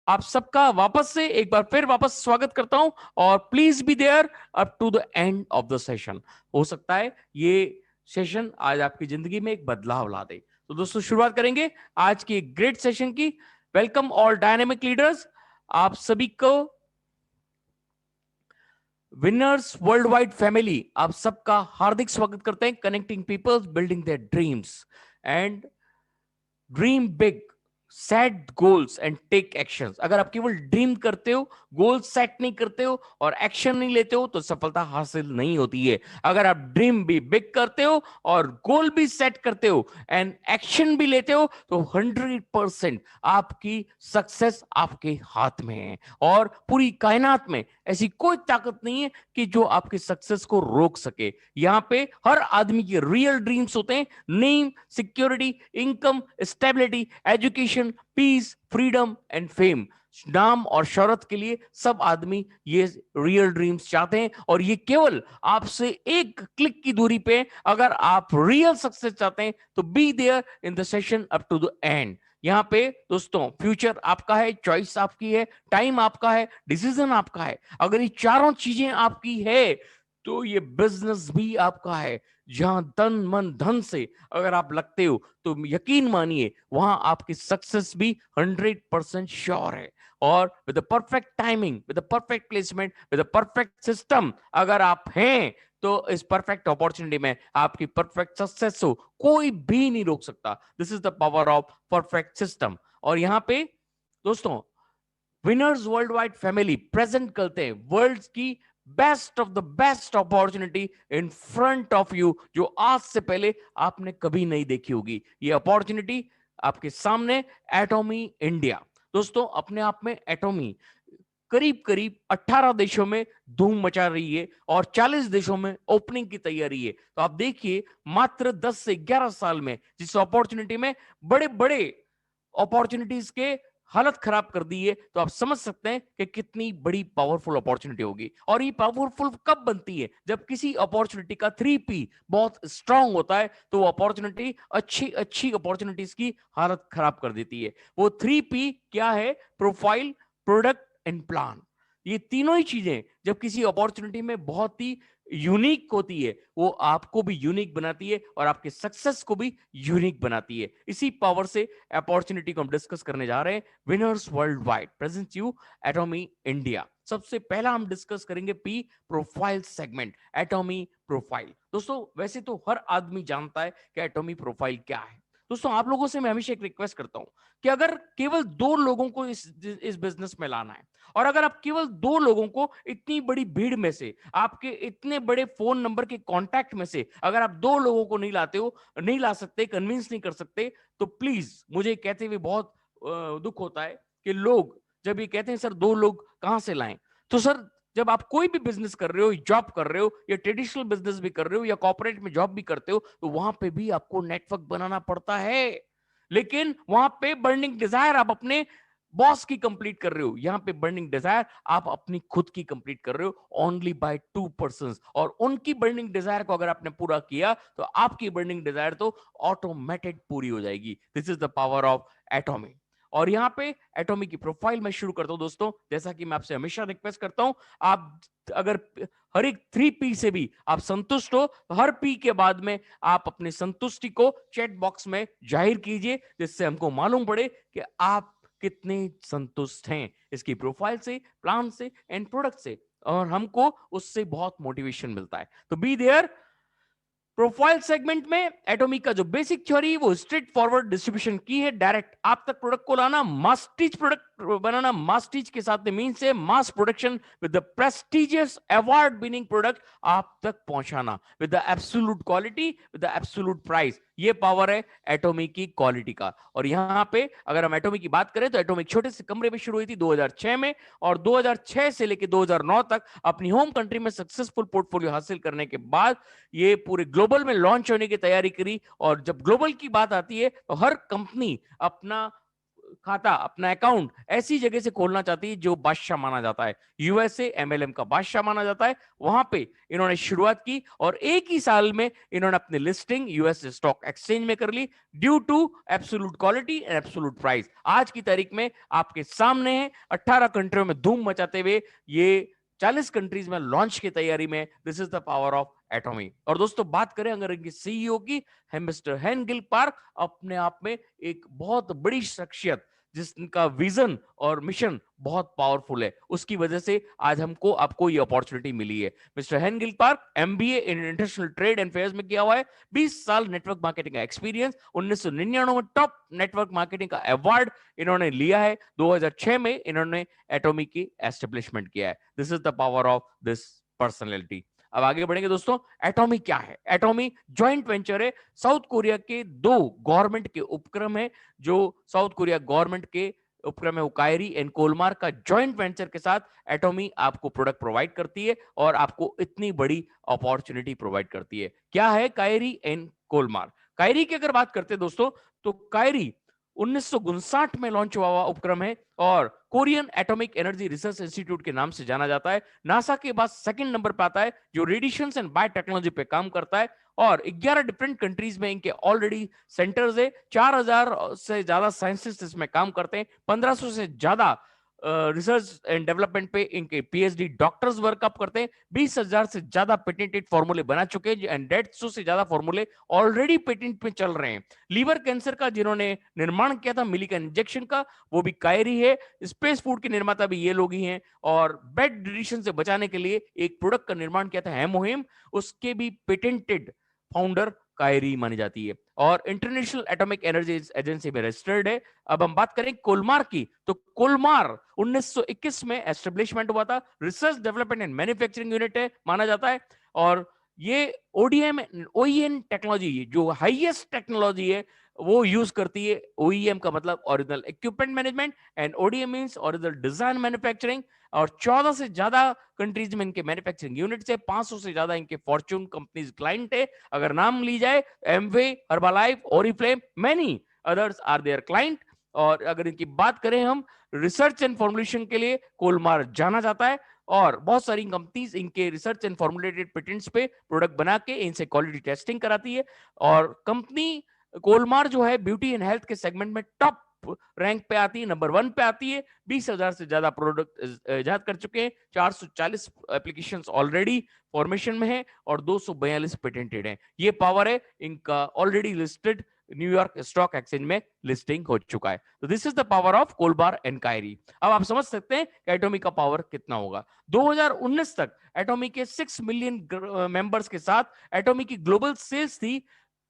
आप सबका वापस से एक बार फिर वापस स्वागत करता हूं और please be there up to the end of the session. हो सकता है ये सेशन आज आपकी जिंदगी में एक बदलाव ला दे। तो दोस्तों शुरुआत करेंगे आज की एक ग्रेट सेशन की। वेलकम ऑल डायनेमिक लीडर्स, आप सभी को विनर्स वर्ल्ड वाइड फैमिली, आप सबका हार्दिक स्वागत करते हैं। Connecting peoples, building their dreams and dream big, set goals and take actions. अगर आप केवल ड्रीम करते हो, गोल सेट नहीं करते हो और एक्शन नहीं लेते हो तो सफलता हासिल नहीं होती है। अगर आप ड्रीम भी बिग करते हो और गोल भी सेट करते हो एंड एक्शन भी लेते हो तो 100% आपकी सक्सेस आपके हाथ में है। और पूरी कायनात में ऐसी कोई ताकत नहीं है कि जो आपकी सक्सेस को रोक सके। यहां पे हर आदमी के रियल ड्रीम्स होते हैं। Name, security, income, stability, education, peace, freedom and fame. नाम और शोहरत के लिए सब आदमी ये रियल ड्रीम्स चाहते हैं और ये केवल आपसे एक क्लिक की दूरी पे। अगर आप रियल सक्सेस चाहते हैं तो be there in the session up to the end. यहां पे दोस्तों फ्यूचर आपका है, चॉइस आपकी है, टाइम आपका है, डिसीजन आपका है। अगर ये चारों चीजें आपकी है तो ये बिजनेस भी आपका है। जहां तन मन धन से अगर आप लगते हो तो यकीन मानिए वहां आपकी सक्सेस भी 100% श्योर है। और with the perfect timing, with the perfect placement, with the perfect system अगर आप हैं तो इस परफेक्ट अपॉर्चुनिटी में आपकी परफेक्ट सक्सेस हो कोई भी नहीं रोक सकता। This is the power of perfect system. और यहां पे दोस्तों winners world wide family present करते हैं वर्ल्ड की best of the best opportunity in front of you, जो आज से पहले आपने कभी नहीं देखी होगी। ये अपॉर्चुनिटी आपके सामने, एटॉमी इंडिया। दोस्तों अपने आप में एटॉमी करीब करीब 18 देशों में धूम मचा रही है और 40 देशों में ओपनिंग की तैयारी है। तो आप देखिए मात्र 10 से 11 साल में जिस अपॉर्चुनिटी में बड़े बड़े अपॉर्चुनिटीज के हालत खराब कर दी है, तो आप समझ सकते हैं कि कितनी बड़ी पावरफुल अपॉर्चुनिटी होगी। और ये पावरफुल कब बनती है? जब किसी अपॉर्चुनिटी का 3P बहुत स्ट्रांग होता है तो वो अपॉर्चुनिटी अच्छी अच्छी अपॉर्चुनिटीज की हालत खराब कर देती है। वो 3P क्या है? Profile, product and plan. ये तीनों ही चीजें जब किसी अपॉर्चुनिटी में बहुत ही यूनिक होती है वो आपको भी यूनिक बनाती है और आपके सक्सेस को भी यूनिक बनाती है। इसी पावर से अपॉर्चुनिटी को हम डिस्कस करने जा रहे हैं। Winners world wide present you एटॉमी India. सबसे पहला हम डिस्कस करेंगे पी प्रोफाइल सेगमेंट, एटॉमी प्रोफाइल। दोस्तों वैसे तो हर आदमी जानता है कि एटॉमी प्रोफाइल क्या है। दोस्तों आप लोगों से मैं हमेशा एक रिक्वेस्ट करता हूं कि अगर केवल 2 लोगों को इस बिजनेस में लाना है और अगर आप केवल 2 लोगों को इतनी बड़ी भीड़ में से, आपके इतने बड़े फोन नंबर के कांटेक्ट में से अगर आप 2 लोगों को नहीं लाते हो, नहीं ला सकते, कन्विंस नहीं कर सकते, तो प्लीज मुझे कहते हुए बहुत दुख होता है कि लोग जब ये कहते हैं सर 2 लोग कहां से लाएं। तो सर जब आप कोई भी बिजनेस कर रहे हो, जॉब कर रहे हो या ट्रेडिशनल बिजनेस भी कर रहे हो या कॉर्पोरेट में जॉब भी करते हो तो वहां पे भी आपको नेटवर्क बनाना पड़ता है। लेकिन वहां पे बर्निंग डिजायर आप अपने बॉस की कंप्लीट कर रहे हो, यहां पे बर्निंग डिजायर आप अपनी खुद की कंप्लीट कर रहे हो ओनली बाय 2 पर्सन। और उनकी बर्निंग डिजायर को अगर आपने पूरा किया तो आपकी बर्निंग डिजायर तो ऑटोमेटेड पूरी हो जाएगी। This is the power of एटॉमी। और यहां पे एटॉमी की प्रोफाइल में शुरू करता हूं। दोस्तों जैसा कि मैं आपसे हमेशा रिक्वेस्ट करता हूं, आप अगर हर एक 3P से भी आप संतुष्ट हो तो हर P के बाद में आप अपनी संतुष्टि को चैट बॉक्स में जाहिर कीजिए, जिससे हमको मालूम पड़े कि आप कितने संतुष्ट हैं इसकी प्रोफाइल से, प्लान से एंड प्रोडक्ट से, और हमको उससे बहुत मोटिवेशन मिलता है। तो बी देयर। प्रोफाइल सेगमेंट में एटॉमिक का जो बेसिक थ्योरी वो स्ट्रेट फॉरवर्ड डिस्ट्रीब्यूशन की है, डायरेक्ट आप तक प्रोडक्ट को लाना, मास टीच प्रोडक्ट बनाना, मास टीच के साथ में मीन से mass production with the prestigious award winning product आप तक पहुंचाना with the absolute quality, with the absolute price. ये पावर है एटॉमिक की क्वालिटी का। और यहां पे अगर हम एटॉमिक की बात करें तो एटॉमिक छोटे से कमरे में शुरू हुई थी 2006 में और 2006 से लेकर 2009 तक अपनी होम कंट्री में सक्सेसफुल पोर्टफोलियो हासिल करने के बाद ये पूरे ग्लोबल में लॉन्च होने की तैयारी करी। और जब ग्लोबल की बात आती है तो हर कंपनी अपना खाता, अपना अकाउंट ऐसी जगह से खोलना चाहती है जो बादशाह माना जाता है, यूएसए एमएलएम का बादशाह माना जाता है। वहां पे इन्होंने शुरुआत की और एक ही साल में इन्होंने अपनी लिस्टिंग यूएस स्टॉक एक्सचेंज में कर ली, due to absolute quality and absolute price. आज की तारीख में आपके सामने है, 18 कंट्रियों में धूम मचाते हुए ये 40 कंट्रीज में लॉन्च की तैयारी में। This is the power of एटॉमी। और दोस्तों बात करें अगर इनकी सीईओ की, है मिस्टर हेनगिल पार्क, अपने आप में एक बहुत बड़ी शख्सियत जिसका विजन और मिशन बहुत पावरफुल है, उसकी वजह से आज हमको आपको ये अपॉर्चुनिटी मिली है। Mister Hengil Park MBA in international trade and fairs में किया हुआ है, 20 साल नेटवर्क मार्केटिंग का एक्सपीरियंस, 1999 में टॉप नेटवर्क मार्केटिंग का अवार्ड इन्होंने लिया है, 2006 में इन्होंने एटॉमी की एस्टेब्लिशमेंट किया है। This is the power of this personality. अब आगे बढ़ेंगे दोस्तों। एटॉमी क्या है? एटॉमी जॉइंट वेंचर है, साउथ कोरिया के दो गवर्नमेंट के उपक्रम है, जो साउथ कोरिया गवर्नमेंट के उपक्रम है, कायरी एंड कोलमार का जॉइंट वेंचर के साथ एटॉमी आपको प्रोडक्ट प्रोवाइड करती है और आपको इतनी बड़ी अपॉर्चुनिटी प्रोवाइड करती है। क्या है कायरी एंड कोलमार? कायरी की अगर बात करते हैं दोस्तों, तो कायरी 1959 में लॉन्च हुआ उपक्रम है और Korean atomic energy research institute के नाम से जाना जाता है। नासा के बाद सेकंड नंबर पे आता है, जो रेडिएशन एंड बायोटेक्नोलॉजी पे काम करता है और 11 डिफरेंट कंट्रीज में इनके ऑलरेडी सेंटर्स है। 4000 से ज्यादा साइंटिस्ट इसमें काम करते हैं, 1500 से ज्यादा रिसर्च एंड डेवलपमेंट पे इनके पीएचडी डॉक्टर्स वर्कअप करते हैं। 20,000 से ज्यादा पेटेंटेड फॉर्मूले बना चुके हैं एंड 150 से ज्यादा फॉर्मूले ऑलरेडी पेटेंट पे चल रहे हैं। लीवर कैंसर का जिन्होंने निर्माण किया था मिली का इंजेक्शन का, वो भी कायरी है। स्पेस फूड के निर्माता भी ये लोग ही हैं और बेड डिलीशन से बचाने के लिए एक प्रोडक्ट का निर्माण किया था हेमोहिम, उसके भी पेटेंटेड फाउंडर कायरी मानी जाती है और इंटरनेशनल एटॉमिक एनर्जी एजेंसी में रजिस्टर्ड है। अब हम बात करें कोलमार की, तो कोलमार 1921 में एस्टेब्लिशमेंट हुआ था, research development and manufacturing unit है माना जाता है और ये ओडीएम ओईएन टेक्नोलॉजी, जो हाईएस्ट टेक्नोलॉजी है, वो यूज करती है। ओईएम का मतलब original equipment management and ODM means original design manufacturing. और 14 से ज्यादा कंट्रीज में इनके मैन्युफैक्चरिंग यूनिट्स है, 500 से ज्यादा इनके फॉर्च्यून कंपनीज क्लाइंट है। अगर नाम ली जाए, Amway, Herbalife, Oriflame, many others are their client. और अगर इनकी बात करें हम, रिसर्च एंड फॉर्मुलेशन के लिए कोलमार जाना जाता है और बहुत सारी कंपनीज इनके रिसर्च एंड फॉर्मुलेटेड पेटेंट्स पे प्रोडक्ट बना के इनसे क्वालिटी टेस्टिंग कराती है। और कंपनी कोलमार जो है ब्यूटी एंड हेल्थ के सेगमेंट में टॉप रैंक पे आती है, नंबर 1 पे आती है। 20,000 से ज्यादा प्रोडक्ट इजाद कर चुके हैं, 440 एप्लीकेशंस ऑलरेडी फॉर्मेशन में है और 242 पेटेंटेड हैं। ये पावर है इनका, already listed New York stock exchange में लिस्टिंग हो चुका है। तो this is the power of कोलबार and Kairi. अब आप समझ सकते हैं कि एटॉमी का पावर कितना होगा। 2019 तक एटॉमी के 6 मिलियन मेंबर्स के साथ एटॉमी की ग्लोबल सेल्स थी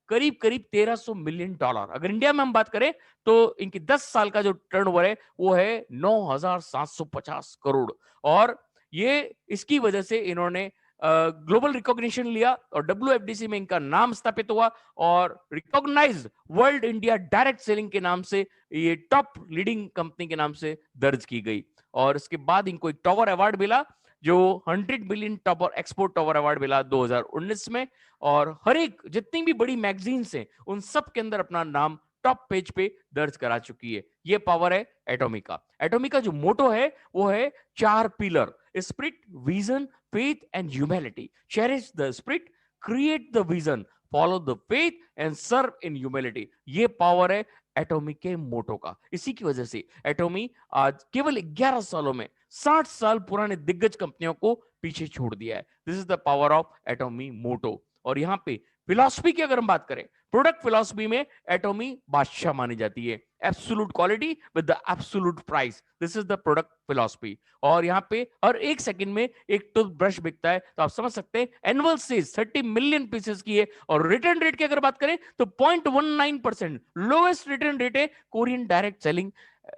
करीब करीब $1300 मिलियन। अगर इंडिया में हम बात करें तो इनकी 10 साल का जो टर्नओवर है वो है 9,750 करोड़। और ये इसकी वजह से इन्होंने ग्लोबल रिकॉग्निशन लिया और डब्ल्यूएफडीसी में इनका नाम स्थापित हुआ और recognised world India direct selling के नाम से ये टॉप लीडिंग कंपनी के नाम से दर्ज की गई। और इसके बाद इनको एक टॉवर अवार्ड मिला, जो 100 billion topper export tower award मिला 2019 में। और हर एक जितनी भी बड़ी मैगजीन्स हैं उन सब के अंदर अपना नाम टॉप पेज पे दर्ज करा चुकी है। ये पावर है एटॉमी का। एटॉमी का जो मोटो है वो है 4 pillar: spirit, vision, faith and humanity. Cherish the spirit, create the vision, follow the faith and serve in humanity. ये पावर है एटॉमी के मोटो का। इसी की वजह से एटॉमी आज केवल 11 सालों में 60 साल पुराने दिग्गज कंपनियों को पीछे छोड़ दिया है। This is the power of Atomy motto. और यहां पे फिलॉसफी की अगर हम बात करें, प्रोडक्ट फिलॉसफी में एटॉमी बादशाह मानी जाती है। Absolute quality with the absolute price, this is the product philosophy. और यहाँ पे हर एक सेकंड में एक टूथब्रश बिकता है, तो आप समझ सकते हैं एनुअल सेल्स 30 मिलियन पीसेस की है। और रिटर्न रेट की अगर बात करें तो 0.19% लोएस्ट रिटर्न रेट है कोरियन डायरेक्ट सेलिंग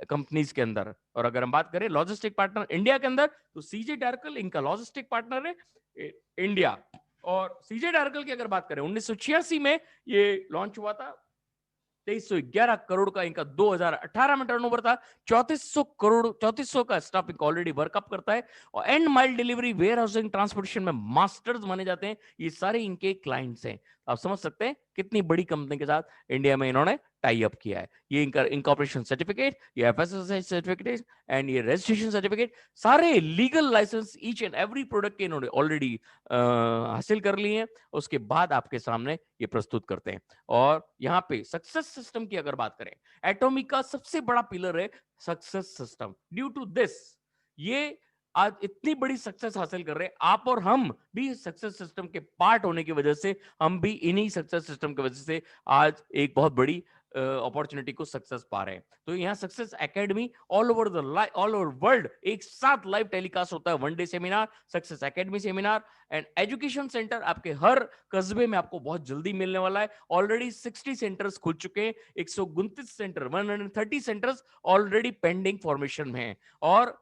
कंपनीज के अंदर। और अगर हम बात करें लॉजिस्टिक पार्टनर इंडिया के अंदर, तो सीजे डार्कल इनका लॉजिस्टिक पार्टनर है इंडिया। और सीजे डार्कल की अगर बात करें 1986 में ये लॉन्च हुआ था, 2311 करोड़ का इनका 2018 में टर्नओवर था। 3400 का स्टाफ इनका ऑलरेडी वर्कअप करता है और end mile delivery, warehousing, transportation में मास्टर्स माने जाते हैं। ये सारे इनके क्लाइंट्स हैं। आप समझ सकते हैं कितनी बड़ी कंपनी के साथ इंडिया में इन्होंने टाई अप किया है। ये इनकॉर्पोरेशन सर्टिफिकेट, ये एफएसएसआई सर्टिफिकेट एंड ये रजिस्ट्रेशन सर्टिफिकेट, सारे legal licence each and every product के इन्होंने ऑलरेडी हासिल कर लिए हैं। उसके बाद आपके सामने ये प्रस्तुत करते हैं। और यहाँ पे सक्सेस सिस्टम की अगर बात करें, एटॉमिक का सबसे बड़ा पिलर है success system. Due to this ये आज इतनी बड़ी सक्सेस हासिल कर रहे हैं। आप और हम भी सक्सेस सिस्टम के पार्ट होने की वजह से, हम भी इन्हीं सक्सेस सिस्टम की वजह से आज एक बहुत बड़ी अपॉर्चुनिटी को सक्सेस पा रहे हैं। तो यहाँ success academy all over world एक साथ लाइव टेलीकास्ट होता है। 1 day seminar, success academy seminar and education centre आपके हर कस्बे में आपको बहुत जल्दी मिलने वाला है। ऑलरेडी 60 सेंटर्स खुल चुके हैं, 129 centre, 130 centres already pending formation में है। और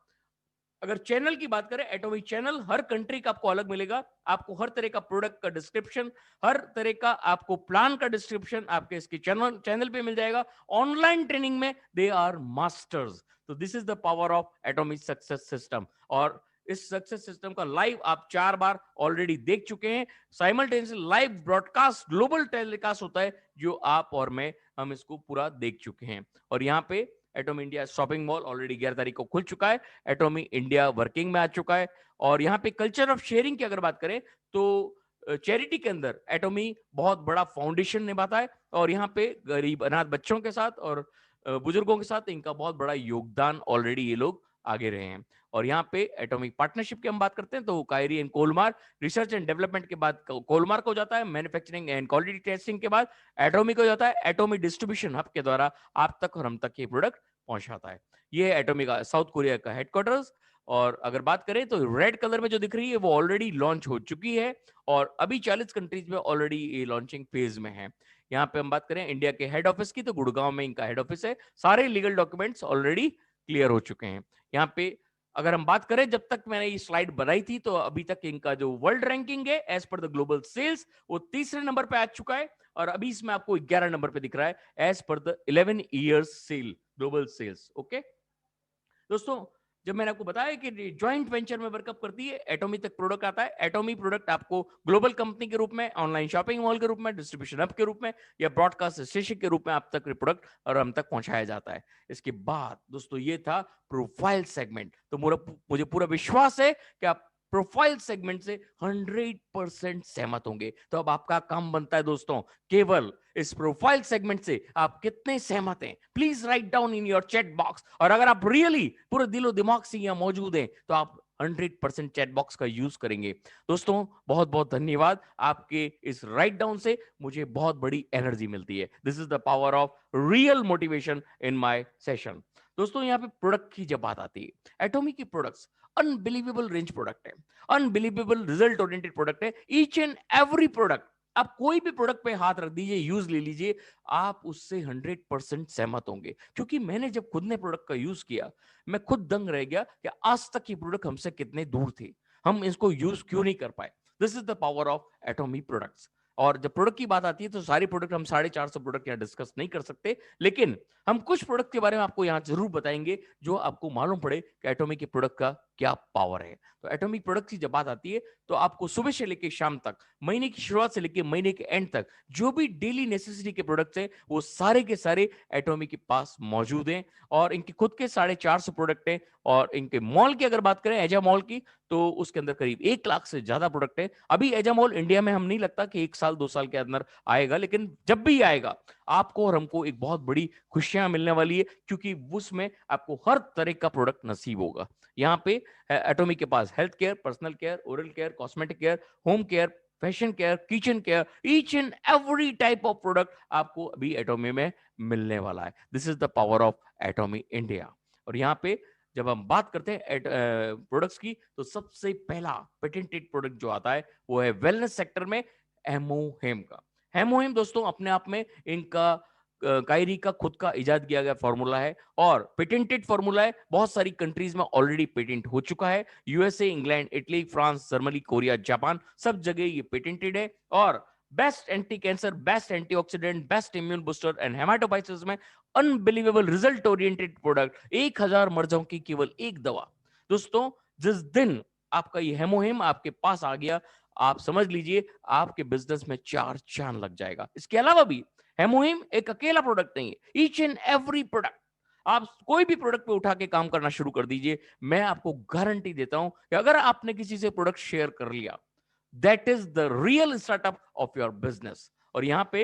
अगर चैनल की बात करें, एटॉमिक चैनल हर कंट्री का आपको अलग मिलेगा। आपको हर तरह का प्रोडक्ट का डिस्क्रिप्शन, हर तरह का आपको प्लान का डिस्क्रिप्शन आपके इसके चैनल पे मिल जाएगा। ऑनलाइन ट्रेनिंग में दे आर मास्टर्स। तो this is the power of atomic success system. और इस सक्सेस सिस्टम का लाइव आप 4 बार ऑलरेडी देख चुके हैं। Simultaneously live broadcast, global telecast होता है, जो आप और मैं, हम इसको पूरा देख चुके हैं। और यहाँ पे एटॉमी इंडिया शॉपिंग मॉल ऑलरेडी 11 तारीख को खुल चुका है। एटॉमी इंडिया वर्किंग में आ चुका है। और यहाँ पे कल्चर ऑफ शेयरिंग की अगर बात करें तो चैरिटी के अंदर एटॉमी बहुत बड़ा फाउंडेशन निभाता है। और यहाँ पे गरीब अनाथ बच्चों के साथ और बुजुर्गों के साथ इनका बहुत बड़ा योगदान ऑलरेडी ये लोग आगे रहे हैं। और यहाँ पे एटॉमिक पार्टनरशिप की हम बात करते हैं तो Kairi and कोलमार, research and development के बाद कोलमार को जाता है, मैन्युफैक्चरिंग एंड क्वालिटी टेस्टिंग के बाद एटॉमिक को जाता है। एटॉमिक डिस्ट्रीब्यूशन हब के द्वारा आप तक और हम तक ये प्रोडक्ट पहुंचाता है। ये एटॉमिक का साउथ कोरिया का हेडक्वार्टर्स। और अगर बात करें तो रेड कलर में जो दिख रही है वो ऑलरेडी लॉन्च हो चुकी है और अभी 40 कंट्रीज में ऑलरेडी ये लॉन्चिंग फेज में है। यहाँ पे हम बात करें इंडिया के हेड ऑफिस की तो गुड़गांव में इनका हेड ऑफिस है। सारे लीगल डॉक्यूमेंट्स ऑलरेडी क्लियर हो चुके हैं। यहाँ पे अगर हम बात करें, जब तक मैंने ये स्लाइड बनाई थी तो अभी तक इनका जो वर्ल्ड रैंकिंग है as per the global sales वो तीसरे नंबर पे आ चुका है। और अभी इसमें आपको 11 नंबर पे दिख रहा है as per the 11 years sale global sales. Okay दोस्तों, जब मैंने आपको बताया कि ज्वाइंट वेंचर में वर्कअप करती है, एटॉमी तक प्रोडक्ट आता है। एटॉमी प्रोडक्ट आपको ग्लोबल कंपनी के रूप में, ऑनलाइन शॉपिंग मॉल के रूप में, डिस्ट्रीब्यूशन हब के रूप में या ब्रॉडकास्ट स्टेशन के रूप में आप तक प्रोडक्ट और हम तक पहुंचाया जाता है। इसके बाद दोस्तों ये था प्रोफाइल सेगमेंट। तो मुझे पूरा विश्वास है कि आप प्रोफाइल सेगमेंट से 100% सहमत होंगे। तो अब आपका काम बनता है दोस्तों, केवल इस प्रोफाइल सेगमेंट से आप कितने सहमत हैं please write down in your chat box. और अगर आप रियली पूरे दिलो दिमाग से यहां मौजूद हैं तो आप 100% चैट बॉक्स का यूज करेंगे। दोस्तों बहुत बहुत धन्यवाद, आपके इस राइट डाउन से मुझे बहुत बड़ी एनर्जी मिलती है। This is the power of real motivation in my session. दोस्तों यहाँ पे प्रोडक्ट की जब बात आती है, एटॉमी की प्रोडक्ट्स अनबिलीवेबल रेंज प्रोडक्ट है, अनबिलीवेबल रिजल्ट ओरिएंटेड प्रोडक्ट है। ईच एंड एवरी प्रोडक्ट, आप कोई भी प्रोडक्ट पे हाथ रख दीजिए, यूज ले लीजिए, आप उससे 100% सहमत होंगे। क्योंकि मैंने जब खुद ने प्रोडक्ट का यूज किया, मैं खुद दंग रह गया कि आज तक ये प्रोडक्ट हमसे कितने दूर थे, हम इसको यूज क्यों नहीं कर पाए। This is the power of एटॉमी products. और जब प्रोडक्ट की बात आती है तो सारी प्रोडक्ट हम 450 प्रोडक्ट यहाँ डिस्कस नहीं कर सकते, लेकिन हम कुछ प्रोडक्ट के बारे में आपको यहाँ जरूर बताएंगे जो आपको मालूम पड़े कि एटॉमिक के प्रोडक्ट का क्या पावर है। तो एटॉमिक प्रोडक्ट की जब बात आती है तो आपको सुबह से लेकर शाम तक, महीने की शुरुआत से लेकर महीने के एंड तक जो भी डेली नेसेसिटी के प्रोडक्ट्स हैं वो सारे के सारे एटॉमिक के पास मौजूद हैं। और इनके खुद के 450 प्रोडक्ट हैं। और इनके मॉल की अगर बात करें, एजा मॉल की, तो उसके अंदर करीब 1 लाख से ज्यादा प्रोडक्ट है। अभी एजा मॉल इंडिया में हम नहीं लगता कि 1 साल 2 साल के अंदर आएगा, लेकिन जब भी आएगा आपको और हमको एक बहुत बड़ी खुशियां मिलने वाली है, क्योंकि उसमें आपको हर तरह का प्रोडक्ट नसीब होगा। यहाँ पे एटॉमिक के पास health care, personal care, oral care, cosmetic care, home care, fashion care, kitchen care, each and every type of product आपको अभी एटॉमी में मिलने वाला है। This is the power of Atomy India. और यहाँ पे जब हम बात करते हैं प्रोडक्ट्स की, तो सबसे पहला पेटेंटेड प्रोडक्ट जो आता है वो है वेलनेस सेक्टर में हेमोहेम का। हेमोहेम दोस्तों अपने आप में इनका कायरी का खुद का इजाद किया गया फॉर्मूला है और पेटेंटेड फॉर्मूला है। बहुत सारी कंट्रीज में ऑलरेडी पेटेंट हो चुका है, USA, England, Italy, France, Germany, Korea, Japan, सब जगह ये पेटेंटेड है। और best anti cancer, best antioxidant, best immune booster and haematopoiesis में अनबिलीवेबल रिजल्ट ओरिएंटेड प्रोडक्ट, 1000 मर्जों की केवल एक दवा। दोस्तों जिस दिन आपका ये हेमोहेम आपके पास आ गया, आप समझ लीजिए आपके बिजनेस में 4 चांद लग जाएगा। इसके अलावा भी हेमोहिम एक अकेला प्रोडक्ट नहीं है, ईच एंड एवरी प्रोडक्ट, आप कोई भी प्रोडक्ट पे उठा के काम करना शुरू कर दीजिए, मैं आपको गारंटी देता हूं कि अगर आपने किसी से प्रोडक्ट शेयर कर लिया, that is the real startup of your business. और यहां पे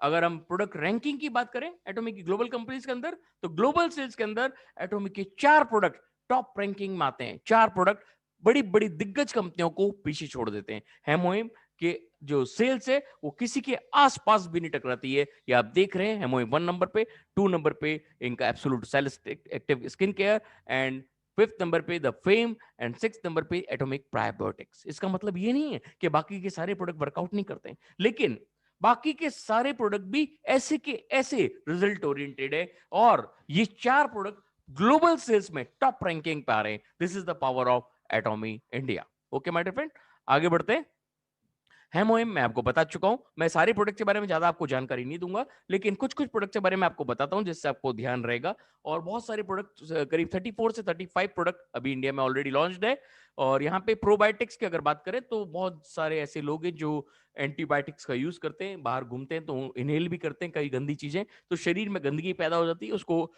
अगर हम प्रोडक्ट रैंकिंग की बात करें एटॉमिक की ग्लोबल कंपनीज के अंदर, तो ग्लोबल सेल्स के अंदर एटॉमिक के 4 प्रोडक्ट टॉप रैंकिंग में आते हैं। 4 प्रोडक्ट बड़ी बड़ी दिग्गज कंपनियों को पीछे छोड़ देते हैं। हेमोइम के जो सेल्स है वो किसी के आसपास भी नहीं टकराती है। ये आप देख रहे हैं हेमोइम 1 नंबर पे, 2 नंबर पे इनका absolute celestic active skin care, and 5th number पे the fame, and 6th number पे एटॉमिक प्रोबायोटिक्स। इसका मतलब ये नहीं है कि बाकी के सारे प्रोडक्ट वर्कआउट नहीं करते हैं, लेकिन बाकी के सारे प्रोडक्ट भी ऐसे के ऐसे रिजल्ट ओरिएंटेड है, और ये 4 प्रोडक्ट ग्लोबल सेल्स में टॉप रैंकिंग पे आ रहे हैं। This is the power of Atomy India. Okay my dear friend, आगे बढ़ते हैं। हेमोइम मैं आपको बता चुका हूं, मैं सारे प्रोडक्ट के बारे में ज्यादा आपको जानकारी नहीं दूंगा, लेकिन कुछ कुछ प्रोडक्ट के बारे में आपको बताता हूं जिससे आपको ध्यान रहेगा। और बहुत सारे प्रोडक्ट, करीब 34 से 35 प्रोडक्ट अभी इंडिया में ऑलरेडी लॉन्च्ड है। और यहाँ पे प्रोबायोटिक्स की अगर बात करें तो बहुत सारे ऐसे लोग हैं जो एंटीबायोटिक्स का यूज करते हैं, बाहर घूमते हैं तो इनहेल भी करते हैं कई गंदी चीजें, तो शरीर में गंदगी पैदा हो जाती है, उसको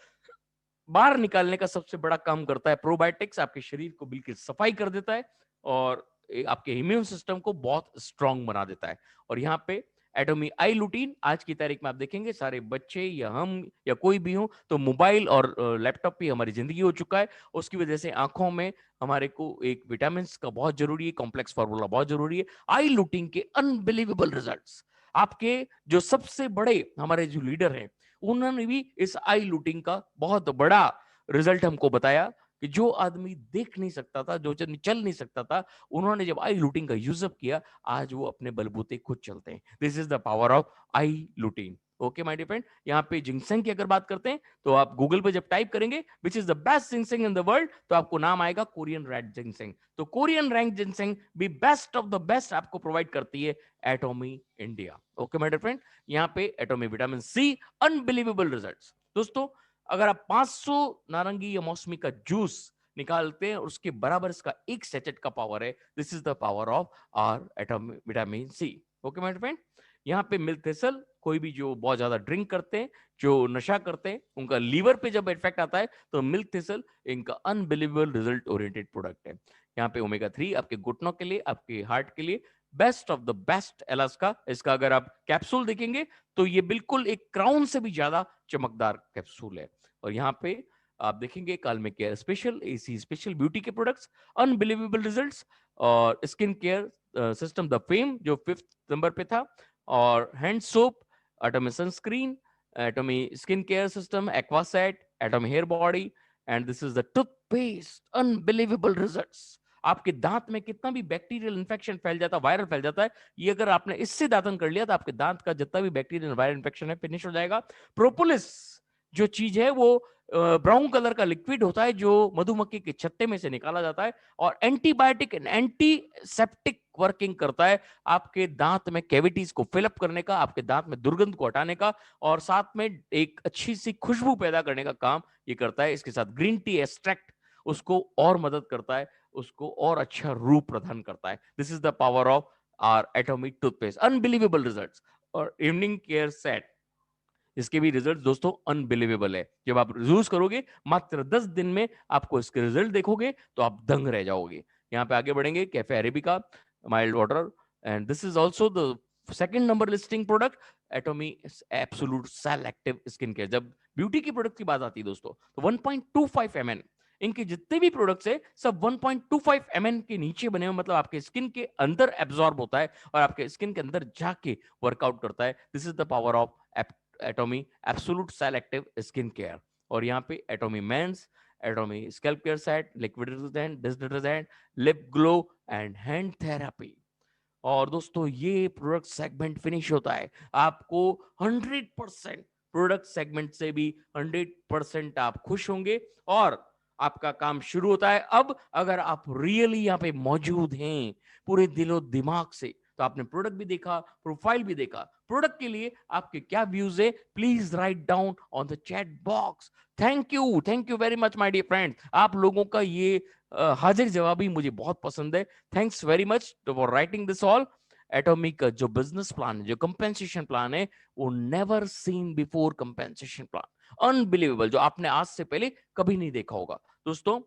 बाहर निकालने का सबसे बड़ा काम करता है प्रोबायोटिक्स। आपके शरीर को बिल्कुल सफाई कर देता है और आपके इम्यून सिस्टम को बहुत स्ट्रांग बना देता है। और यहाँ पे एटोमी आई लुटीन, आज की तारीख में आप देखेंगे सारे बच्चे या हम या कोई भी हो तो मोबाइल और लैपटॉप पे हमारी जिंदगी हो चुका है। उसकी वजह से आंखों में हमारे को एक विटामिन का बहुत जरूरी है, कॉम्प्लेक्स फार्मूला बहुत जरूरी है। आई लुटीन के अनबिलीवेबल रिजल्ट्स, आपके जो सबसे बड़े हमारे जो लीडर हैं उन्होंने भी इस आई लूटिंग का बहुत बड़ा रिजल्ट हमको बताया कि जो आदमी देख नहीं सकता था, जो चल नहीं सकता था, उन्होंने जब आई लूटिंग का यूजअप किया, आज वो अपने बलबूते खुद चलते हैं। This is the power of eye lutein. Okay my dear friend, यहाँ पे जिंगसेंग की अगर बात करते हैं तो आप गूगल पे जब टाइप करेंगे which is the best ginseng in the world, तो आपको नाम आएगा कोरियन रेड जिंगसेंग। तो कोरियन रैंक जिंगसेंग भी बेस्ट ऑफ द बेस्ट आपको प्रोवाइड करती है Atomy India. Okay my dear friend, यहाँ पे Atomy vitamin C, unbelievable results. दोस्तों अगर आप 500 नारंगी या मौसमी का जूस निकालते हैं, उसके बराबर इसका एक सेचेट का पावर है। This is the power of our Atomy vitamin C. Okay my friend, यहाँ पे मिल्क थेसल, कोई भी जो बहुत ज्यादा ड्रिंक करते हैं, जो नशा करते हैं, उनका लीवर पे जब इफेक्ट आता है तो मिल्क थेसल इनका अनबिलीवेबल रिजल्ट ओरिएंटेड प्रोडक्ट है। यहाँ पे ओमेगा 3 आपके घुटनों के लिए, आपके हार्ट के लिए बेस्ट ऑफ द बेस्ट एलास्का। इसका अगर आप कैप्सूल देखेंगे तो ये बिल्कुल एक क्राउन से भी ज्यादा चमकदार कैप्सूल है। और यहाँ पे आप देखेंगे कालमे care special, AC special beauty के प्रोडक्ट्स, अनबिलीवेबल रिजल्ट्स। और skin care system the fame जो 5th नंबर पे था, और hand soap, Atomy sunscreen, Atomy skin care system, aquaset, Atomy hair body, and this is the toothpaste, unbelievable results. आपके दांत में कितना भी बैक्टीरियल इंफेक्शन फैल जाता है, वायरल फैल जाता है, ये अगर आपने इससे दातन कर लिया तो आपके दांत का जितना भी बैक्टीरियल वायरल इंफेक्शन है फिनिश हो जाएगा। प्रोपोलिस जो चीज है वो ब्राउन कलर का लिक्विड होता है जो मधुमक्खी के छत्ते में से निकाला जाता है, और एंटीबायोटिक एंड एंटीसेप्टिक वर्किंग करता है आपके दांत में कैविटीज को फिलअप करने का, आपके दांत में दुर्गंध को हटाने का, और साथ में एक अच्छी सी खुशबू पैदा करने का काम ये करता है। इसके साथ ग्रीन टी एक्सट्रैक्ट उसको और मदद करता है, उसको और अच्छा रूप प्रदान करता है। This is the power of our atomic toothpaste, unbelievable results. और इवनिंग केयर सेट, इसके भी रिजल्ट दोस्तों अनबिलीवेबल है। जब आप यूज करोगे मात्र 10 दिन में आपको इसके रिजल्ट देखोगे तो आप दंग रह जाओगे। यहाँ पे आगे बढ़ेंगे, cafe arabica mild water, and this is also the second number listing product, Atomy absolute cell active skin care. जब ब्यूटी की प्रोडक्ट की बात आती है दोस्तों तो 1.25 mn इनके जितने भी प्रोडक्ट्स है सब 1.25 mn के नीचे बने हुए, मतलब आपके स्किन के अंदर एब्जॉर्ब होता है और आपके स्किन के अंदर जाके वर्कआउट करता है। This is the power of Atomy absolute cell active skin care. और यहाँ पे Atomy men's, Atomy scalp care set, liquid detergent, dish detergent, lip glow and hand therapy. और दोस्तों ये प्रोडक्ट सेगमेंट फिनिश होता है, आपको 100% प्रोडक्ट सेगमेंट से भी 100% आप खुश होंगे, और आपका काम शुरू होता है अब। अगर आप रियली यहाँ पे मौजूद हैं पूरे दिलो दिमाग से, तो आपने प्रोडक्ट भी देखा, प्रोफाइल भी देखा, प्रोडक्ट के लिए आपके क्या व्यूज है, please write down on the chat box. Thank you very much my dear friend. आप लोगों का ये हाजिर जवाबी मुझे बहुत पसंद है। Thanks very much for writing this all. Atomic का जो बिजनेस प्लान है, जो कंपेंसेशन प्लान है, वो never seen before compensation plan, unbelievable, जो आपने आज से पहले कभी नहीं देखा होगा। दोस्तों,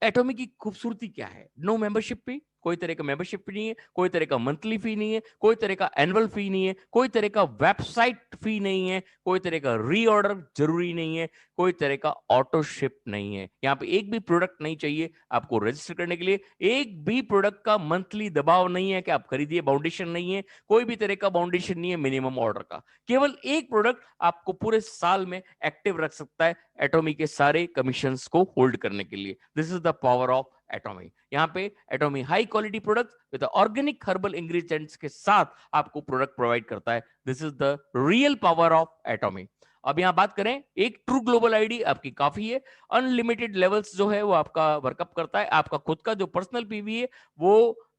एटॉमिक की खूबसूरती क्या है? नो मेंबरशिप फी, कोई तरह का मेंबरशिप फी नहीं है, कोई तरह का मंथली फी नहीं है, कोई तरह का एनुअल फी नहीं है, कोई तरह का वेबसाइट फी नहीं है, कोई तरह का रीऑर्डर जरूरी नहीं है, कोई तरह का ऑटो शिप नहीं है। यहाँ पे एक भी प्रोडक्ट नहीं चाहिए आपको रजिस्टर करने के लिए, एक भी प्रोडक्ट का मंथली दबाव नहीं है कि आप खरीदिए, बाउंडेशन नहीं है, कोई भी तरह का बाउंडेशन नहीं है मिनिमम ऑर्डर का। केवल एक प्रोडक्ट आपको पूरे साल में एक्टिव रख सकता है एटॉमी के सारे कमीशंस को होल्ड करने के लिए। This is the power of एटॉमी। यहाँ पे एटॉमी high quality product with organic herbal ingredients के साथ आपको प्रोडक्ट प्रोवाइड करता है। This is the real power of एटॉमी। अब यहां बात करें, एक ट्रू ग्लोबल आईडी आपकी काफी है। अनलिमिटेड लेवल्स जो है वो आपका वर्कअप करता है। आपका खुद का जो पर्सनल पीवी है वो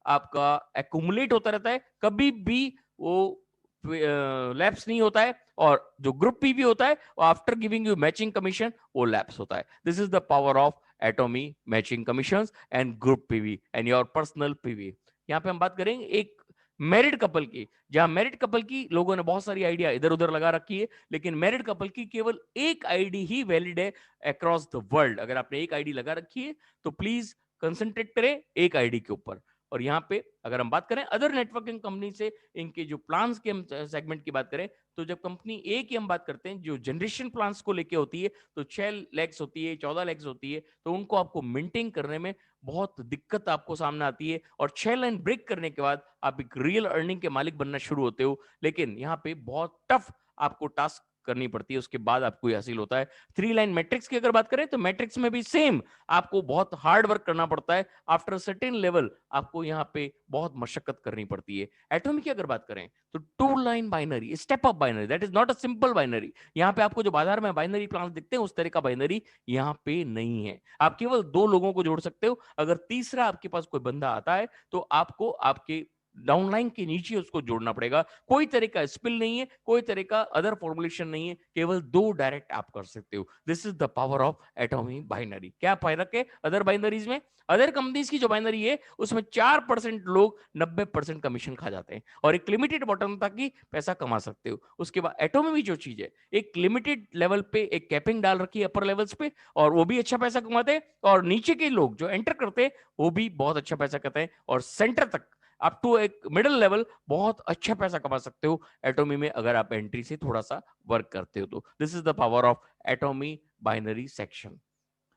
आपका एक्यूमुलेट होता रहता है, कभी भी वो लैप्स नहीं होता है। और जो ग्रुप पीवी होता है after giving you matching commission वो लैप्स होता है। This is the power of एटॉमी matching commissions and group PV and your personal PV. यहाँ पे हम बात करेंगे एक मैरिड कपल की, जहां मैरिड कपल की लोगों ने बहुत सारी आइडिया इधर उधर लगा रखी है, लेकिन मैरिड कपल की केवल एक आईडी ही वैलिड है अक्रॉस द वर्ल्ड। अगर आपने एक आईडी लगा रखी है तो प्लीज कंसंट्रेट करें एक आईडी के ऊपर। और यहाँ पे अगर हम बात करें अदर नेटवर्किंग कंपनी से इनके जो प्लान्स के हम सेगमेंट की बात करें, तो जब कंपनी ए की हम बात करते हैं जो जनरेशन प्लान्स को लेके होती है, तो 6 लैक्स होती है, 14 लैक्स होती है, तो उनको आपको मेंटेन करने में बहुत दिक्कत आपको सामने आती है। और 6 लाइन ब्रेक करने के बाद आप एक रियल अर्निंग के मालिक बनना शुरू होते हो। लेकिन यहाँ पे बहुत टफ आपको टास्क करनी पड़ती है, उसके बाद आपको ये हासिल होता है। 3 लाइन मैट्रिक्स की अगर बात करें तो मैट्रिक्स में भी सेम आपको बहुत हार्ड वर्क करना पड़ता है। आफ्टर सर्टेन लेवल आपको यहाँ पे बहुत मशक्कत करनी पड़ती है। एटॉमिक की अगर बात करें तो 2 line binary, step up binary, that is not a simple binary. यहाँ पे आपको जो बाजार में बाइनरी प्लान दिखते हैं उस तरह का बाइनरी यहाँ पे नहीं है। आप केवल 2 लोगों को जोड़ सकते हो। अगर तीसरा आपके पास कोई बंदा आता है तो आपको आपके डाउनलाइन के नीचे उसको जोड़ना पड़ेगा। कोई तरह का स्पिल नहीं है, कोई तरह का अदर फॉर्मुलेशन नहीं है, केवल 2 डायरेक्ट आप कर सकते हो। This is the power of एटॉमी binary. क्या फर्क है अदर बाइनरीज में? अदर कंपनीज की जो बाइनरी है उसमें 4% लोग 90% कमीशन खा जाते हैं और एक लिमिटेड बॉटम तक ही पैसा कमा सकते हो। उसके बाद एटॉमी में जो चीज है, एक लिमिटेड लेवल पे एक कैपिंग डाल रखी है अपर लेवल्स पे, और वो भी अच्छा पैसा कमाते हैं, और नीचे के लोग जो एंटर करते हैं वो भी बहुत अच्छा पैसा करते हैं, और सेंटर तक अप टू एक मिडिल लेवल बहुत अच्छा पैसा कमा सकते हो एटॉमी में, अगर आप एंट्री से थोड़ा सा वर्क करते हो तो। This is the power of एटॉमी binary section.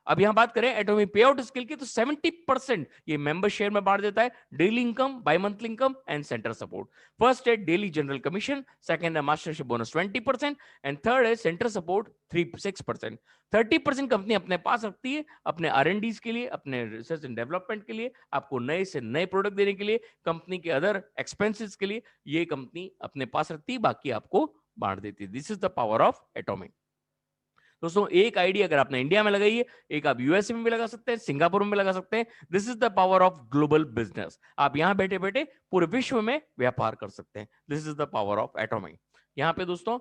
अब यहां बात करें एटॉमी पे आउट स्केल की, तो 70% ये मेंबर शेयर में बांट देता है, daily income, by monthly income and centre support. First है डेली जनरल कमीशन, सेकंड है मास्टरशिप बोनस 20% एंड थर्ड है सेंटर सपोर्ट 6%। 30% कंपनी अपने पास रखती है अपने R&D के लिए, अपने रिसर्च एंड डेवलपमेंट के लिए, आपको नए से नए प्रोडक्ट देने के लिए, कंपनी के अदर एक्सपेंसेस के लिए ये कंपनी अपने पास रखती है, बाकी आपको बांट देती है। This is the power of atomic. दोस्तों, एक आईडी अगर आपने इंडिया में लगाई है, एक आप यूएसए में भी लगा सकते हैं, सिंगापुर में भी लगा सकते हैं। This is the power of global business. आप यहां बैठे बैठे पूरे विश्व में व्यापार कर सकते हैं। This is the power of atomic. यहाँ पे दोस्तों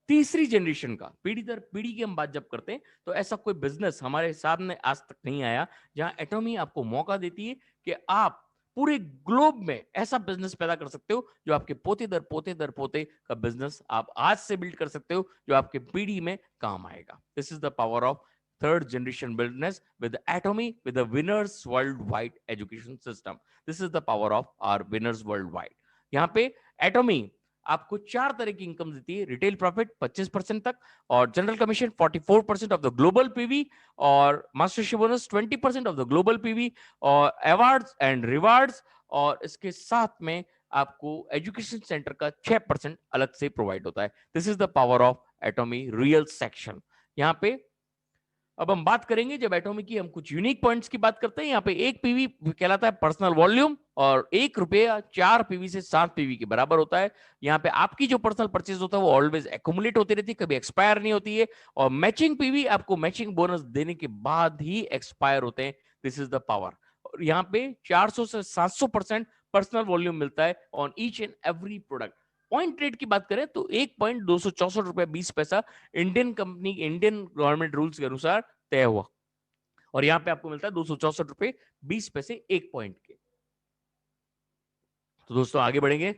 तीसरी जनरेशन का, पीढ़ी दर पीढ़ी की हम बात जब करते हैं, तो ऐसा कोई बिजनेस हमारे सामने आज तक नहीं आया जहां एटॉमी आपको मौका देती है कि आप पूरे ग्लोब में ऐसा बिजनेस पैदा कर सकते हो जो आपके पोते दर पोते दर पोते का बिजनेस आप आज से बिल्ड कर सकते हो, जो आपके पीढ़ी में काम आएगा। This is the power of third generation business with Atomy, with the winners worldwide education system. This is the power of our winners worldwide. यहाँ पे एटॉमी आपको 4 तरह की इनकम देती है। रिटेल प्रॉफिट 25% तक, और general commission 44% of the global PV, और mastership bonus 20% of the global PV, और अवार्ड्स एंड रिवार्ड्स, और इसके साथ में आपको एजुकेशन सेंटर का 6% अलग से प्रोवाइड होता है। This is the power of एटॉमी real section. यहाँ पे अब हम बात करेंगे जब एटॉमी की हम कुछ यूनिक पॉइंट्स की बात करते हैं। यहाँ पे एक पीवी कहलाता है पर्सनल वॉल्यूम, और 1 रुपया 4 पीवी से 7 पीवी के बराबर होता है। यहाँ पे आपकी जो पर्सनल परचेज होता है वो ऑलवेज एक्यूमुलेट होती रहती है, कभी एक्सपायर नहीं होती है। और मैचिंग पीवी आपको मैचिंग बोनस देने के बाद ही एक्सपायर होते हैं। This is the power. और यहाँ पे 400 से 700% पर्सनल वॉल्यूम मिलता है on each and every product. Point rate की बात करें तो 1.264 रुपया 20 पैसा Indian company, Indian government rules के अनुसार तय हुआ, और यहां पे आपको मिलता है 264 रुपये 20 पैसे एक पॉइंट के। तो दोस्तों आगे बढ़ेंगे,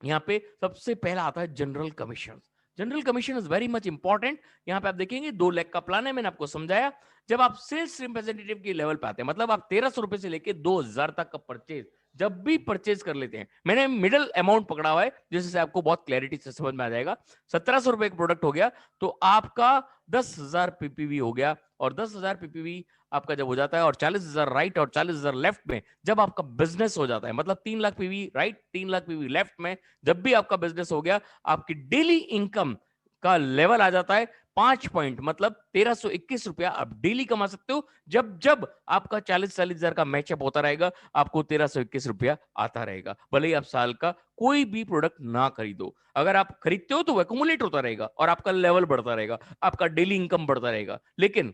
यहाँ पे सबसे पहला आता है general commission. General commission is very much important. यहाँ पे आप देखेंगे 2 लाख का प्लान है, मैंने आपको समझाया। जब आप सेल्स रिप्रेजेंटेटिव के लेवल पे आते हैं, मतलब आप 1300 रुपए से लेके 2000 तक का परचेज जब भी परचेज कर लेते हैं, मैंने मिडिल अमाउंट पकड़ा हुआ है जिससे आपको बहुत क्लैरिटी से समझ में आ जाएगा। 1700 रुपए का प्रोडक्ट हो गया तो आपका 10,000 पीपीवी हो गया, और 10,000 पीपीवी आपका जब हो जाता है और 40,000 राइट और 40,000 लेफ्ट में जब आपका बिजनेस हो जाता है, मतलब 3 lakh PV right 3 lakh PV left में जब भी आपका बिजनेस हो गया, आपकी डेली इनकम का लेवल आ जाता है 5 पॉइंट, मतलब 1321 रुपया आप डेली कमा सकते हो। जब जब आपका 40,000 का मैचअप होता रहेगा, आपको 1321 रुपया आता रहेगा, भले ही आप साल का कोई भी प्रोडक्ट ना खरीदो। अगर आप खरीदते हो तो एक्यूमुलेट होता रहेगा और आपका लेवल बढ़ता रहेगा, आपका डेली इनकम बढ़ता रहेगा। लेकिन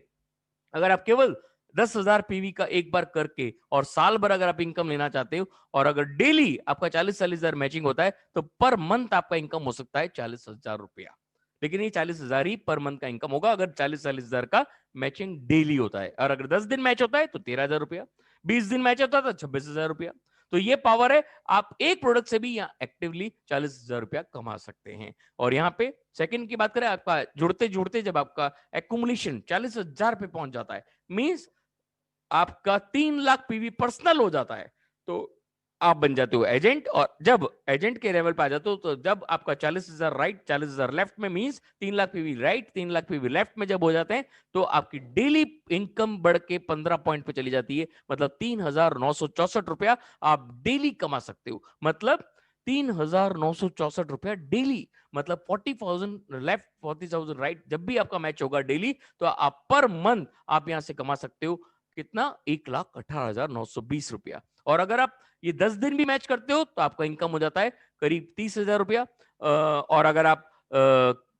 अगर आप केवल 10,000 पीवी का एक बार करके और साल भर अगर आप इनकम लेना चाहते हो, और अगर डेली आपका 40,000 मैचिंग होता है, तो पर मंथ आपका इनकम हो सकता है 40,000 रुपया। लेकिन ये 40,000 ही पर मंथ का इनकम होगा अगर 40,000 का मैचिंग डेली होता है, और अगर 10 दिन मैच होता है तो 13,000 रुपया, 20 दिन मैच होता है तो 26,000 रुपया। तो ये पावर है, आप एक प्रोडक्ट से भी यहाँ एक्टिवली 40,000 रुपया कमा सकते हैं। और यहाँ पे सेकंड की बात करें, आपका जुड़ते जुड़ते जब आपका एक्यूमुलेशन 40,000 पे पहुंच जाता है, मींस आपका 3 लाख पीवी पर्सनल हो जाता है, तो आप बन जाते हो एजेंट। और जब एजेंट के लेवल पे आ जाते हो, तो जब आपका 40,000 राइट 40,000 लेफ्ट में, means 3 lakh PV right 3 lakh PV left में जब हो जाते हैं, तो आपकी डेली इनकम बढ़ के 15 पॉइंट पे चली जाती है, मतलब 3,964 रुपया आप डेली कमा सकते हो। मतलब 3,964 रुपया डेली, मतलब 40,000 लेफ्ट 40,000 राइट जब भी आपका मैच होगा डेली, तो आप पर मंथ आप यहां से कमा सकते हो कितना, 1,18,920 रुपया। और अगर आप ये 10 दिन भी मैच करते हो तो आपका इनकम हो जाता है करीब 30,000 रुपया। और अगर आप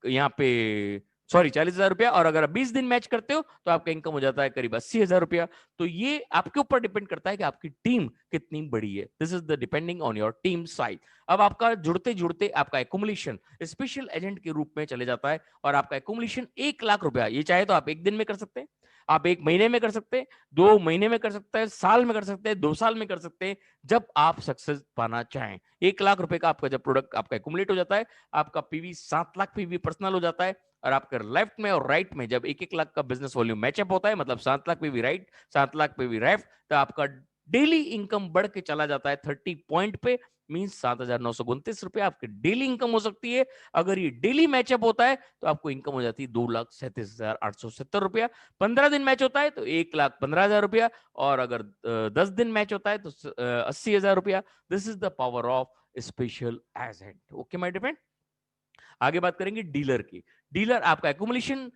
यहाँ पे सॉरी 40,000 रुपया, और अगर आप 20 दिन मैच करते हो तो आपका इनकम हो जाता है करीब 80,000 रुपया। तो ये आपके ऊपर डिपेंड करता है कि आपकी टीम कितनी बड़ी है। This is the depending on your team size. अब आपका जुड़ते जुड़ते आपका एकुमुलेशन स्पेशल एजेंट के रूप में चले जाता है, और आपका एकुमुलेशन 1 लाख रुपया, ये चाहे तो आप एक दिन में कर सकते हैं, आप एक महीने में कर सकते हैं, 2 महीने में कर सकते हैं, साल में कर सकते हैं, 2 साल में कर सकते हैं, जब आप सक्सेस पाना चाहें। 1 लाख रुपए का आपका जब प्रोडक्ट आपका एक्यूमुलेट हो जाता है, आपका पीवी 7 लाख पीवी पर्सनल हो जाता है, और आपके लेफ्ट में और राइट में जब 1-1 लाख का बिजनेस वॉल्यूम मैचअप होता है, मतलब 7 lakh PV right 7 lakh PV left, तो आपका डेली इनकम बढ़ के चला जाता है 30 पॉइंट पे, मींस 7,929 रुपए आपकी डेली इनकम हो सकती है। अगर ये डेली मैचअप होता है तो आपको इनकम हो जाती है 2,37,870 रुपया। 15 दिन मैच होता है तो 1,15,000 रुपया, और अगर 10 दिन मैच होता है तो 80,000 रुपया। This is the power of special agent. Okay my dear friend, आगे बात करेंगे डीलर की। डीलर आपका एकुमुलेशन,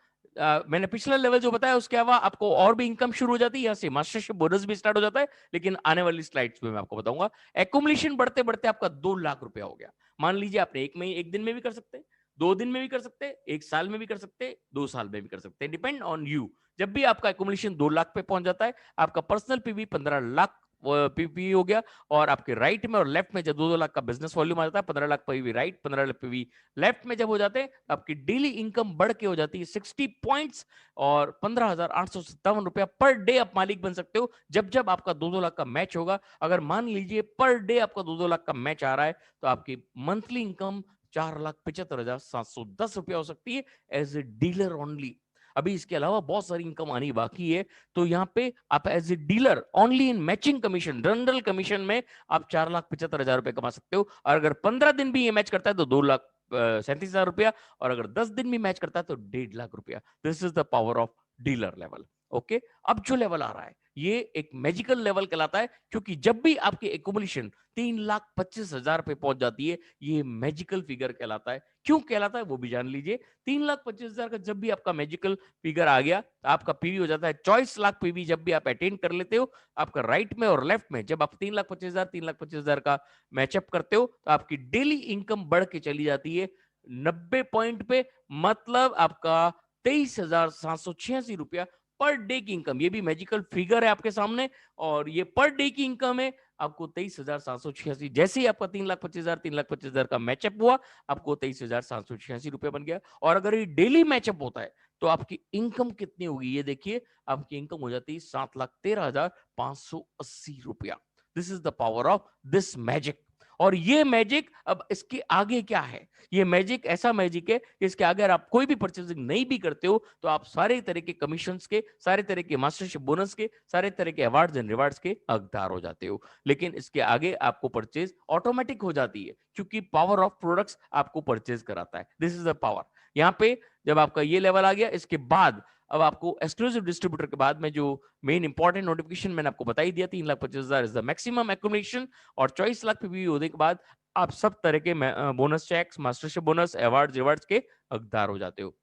मैंने पिछला लेवल जो बताया उसके अलावा आपको और भी इनकम शुरू हो जाती है, यहाँ से मास्टरशिप बोनस भी स्टार्ट हो जाता है, लेकिन आने वाली स्लाइड्स में मैं आपको बताऊंगा। एकुमुलेशन बढ़ते बढ़ते आपका 2 लाख रुपया हो गया। मान लीजिए आपने एक दिन में भी कर सकते हैं, 2 दिन में भी कर सकते हैं, 1 साल में भी कर सकते हैं, 2 साल में भी कर सकते हैं, डिपेंड ऑन यू। जब भी आपका एकुमुलेशन 2 लाख पे पहुंच जाता है, आपका पर्सनल पीवी 15 लाख पीवी हो गया, और आपके राइट में और लेफ्ट में जब 2-2 लाख का बिजनेस वॉल्यूम आ जाता है, 15 lakh PV right 15 lakh PV left में जब हो जाते हैं, आपकी डेली इनकम बढ़ के हो जाती है 60 पॉइंट्स, और 15,857 रुपया पर डे आप मालिक बन सकते हो जब जब आपका 2-2 लाख का मैच होगा। अगर मान लीजिए पर डे आपका 2-2 लाख का मैच आ रहा है, तो आपकी मंथली इनकम 4,75,710 रुपया हो सकती है एज ए डीलर ओनली। अभी इसके अलावा बहुत सारी इनकम आनी बाकी है, तो यहाँ पे आप as a dealer only in matching commission general commission में आप 4,75,000 रुपए कमा सकते हो। और अगर 15 दिन भी ये मैच करता है तो 2,37,000 रुपया, और अगर 10 दिन भी मैच करता है तो 1.5 लाख रुपया। This is the power of dealer level. Okay, अब जो लेवल आ रहा है ये एक मैजिकल लेवल कहलाता है, क्योंकि जब भी आपकी एकुमुलेशन 3,25,000 पे पहुंच जाती है, ये मैजिकल फिगर कहलाता है। क्यों कहलाता है वो भी जान लीजिए। 3,25,000 का जब भी आपका मैजिकल फिगर आ गया, तो आपका पीवी हो जाता है 24 लाख पीवी। जब भी आप अटेंड कर लेते हो, आपका राइट में और लेफ्ट में जब आप 3,25,000 का मैचअप करते हो, तो आपकी डेली इनकम बढ़ के चली जाती है 90 पॉइंट पे, मतलब आपका 23,786 रुपया पर डे की इनकम। ये भी मैजिकल फिगर है आपके सामने, और ये पर डे की इनकम है। आपको 23,786। जैसे ही आपका 3,25,000 का मैचअप हुआ, आपको 23,786 रुपए बन गया। और अगर ये डेली मैचअप होता है तो आपकी इनकम कितनी होगी, ये देखिए, आपकी इनकम हो जाती है 7,13,580 रुपया। This is the power of this magic. और ये मैजिक, अब इसके आगे क्या है, ये मैजिक ऐसा मैजिक है कि इसके आगे अगर आप कोई भी परचेजिंग नहीं भी करते हो तो आप सारे तरह के कमीशंस के, सारे तरह के मास्टरशिप बोनस के, सारे तरह के अवार्ड्स एंड रिवार्ड्स के हकदार हो जाते हो। लेकिन इसके आगे आपको परचेज ऑटोमेटिक हो जाती है, क्योंकि पावर ऑफ प्रोडक्ट्स आपको परचेज कराता है। This is the power. यहाँ पे जब आपका ये लेवल आ गया, इसके बाद अब आपको एक्सक्लूसिव डिस्ट्रीब्यूटर के बाद में जो मेन इंपॉर्टेंट नोटिफिकेशन मैंने आपको बता ही दिया, 3,25,000 इज द मैक्सिमम एक्यूमुलेशन, और 24 लाख पीवी होने के बाद आप सब तरह के bonus cheques, mastership bonus, award rewards के हकदार हो जाते हो।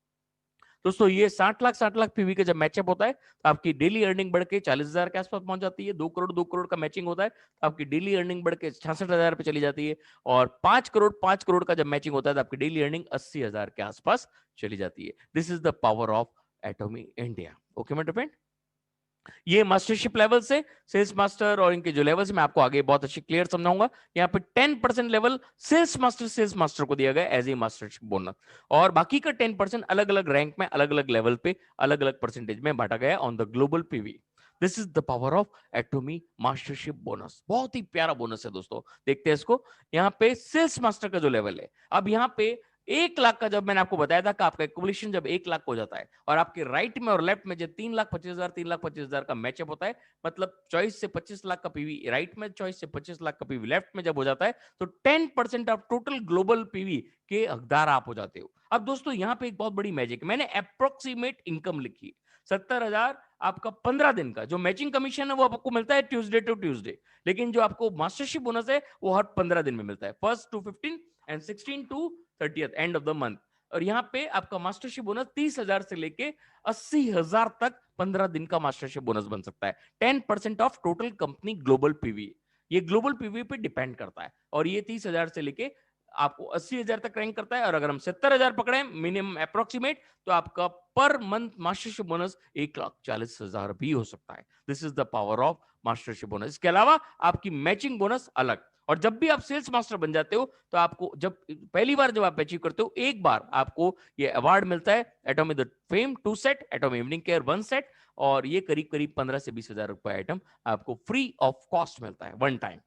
दोस्तों ये 60 लाख पीवी का जब मैचअप होता है तो आपकी डेली अर्निंग बढ़ के 40,000 के आसपास पहुंच जाती है। 2 करोड़ का मैचिंग होता है तो आपकी डेली अर्निंग बढ़ के 66,000 पे चली जाती है। और 5 करोड़ का जब मैचिंग होता है तो आपकी डेली अर्निंग 80,000 के आसपास चली जाती है। This is the power of Atomy India. Okay my friend, ये मास्टरशिप लेवल से सेल्स मास्टर और इनके जो लेवल्स मैं आपको आगे बहुत अच्छी क्लियर समझाऊंगा। यहाँ पे 10% लेवल सेल्स मास्टर को दिया गया एज ए मास्टरशिप बोनस, और बाकी का 10% अलग अलग रैंक में, अलग अलग लेवल पे, अलग अलग परसेंटेज में बांटा गया on the global PV. This is the power of एटॉमी mastership bonus. बहुत ही प्यारा बोनस है दोस्तों, देखते हैं इसको। यहाँ पे सेल्स मास्टर का जो लेवल है, अब यहाँ पे 1 लाख का, जब मैंने आपको बताया था कि आपका एक्युमुलेशन जब 1 लाख हो जाता है और आपके राइट में और लेफ्ट में जब 3,25,000 का मैचअप होता है, मतलब 24 से 25 लाख का पीवी राइट में, 24 से 25 लाख का पीवी लेफ्ट में जब हो जाता है, तो 10% ऑफ टोटल ग्लोबल पीवी के हकदार आप हो जाते हो। अब दोस्तों यहाँ पे एक बहुत बड़ी मैजिक, मैंने अप्रोक्सीमेट इनकम लिखी, 70,000 आपका 15 दिन का जो मैचिंग कमीशन है वो आपको मिलता है ट्यूसडे टू ट्यूसडे, लेकिन जो आपको मास्टरशिप बोनस है वो हर 15 दिन में मिलता है, 1 to 15 and 16 to 30th and of the month. और यहाँ पे आपका मास्टरशिप बोनस 30,000 से लेके 80,000 तक 15 दिन का मास्टरशिप बोनस बन सकता है। 10% of total company global PV, ये ग्लोबल पीवी पे डिपेंड करता है। और ये 30,000 से लेके आपको 80,000 तक रैंक करता है। और अगर हम 70,000 पकड़े मिनिमम अप्रोक्सीमेट, तो आपका पर मंथ मास्टरशिप बोनस 1,40,000 भी हो सकता है। This is the power of mastership bonus. इसके अलावा आपकी मैचिंग बोनस अलग। और जब भी आप सेल्स मास्टर बन जाते हो तो आपको जब पहली बार जब आप अचीव करते हो, एक बार आपको ये अवार्ड मिलता है, एटॉमी the fame 2 set, एटॉमी evening care 1 set, और ये करीब करीब 15 से 20,000 रुपए आइटम आपको फ्री ऑफ कॉस्ट मिलता है 1 टाइम।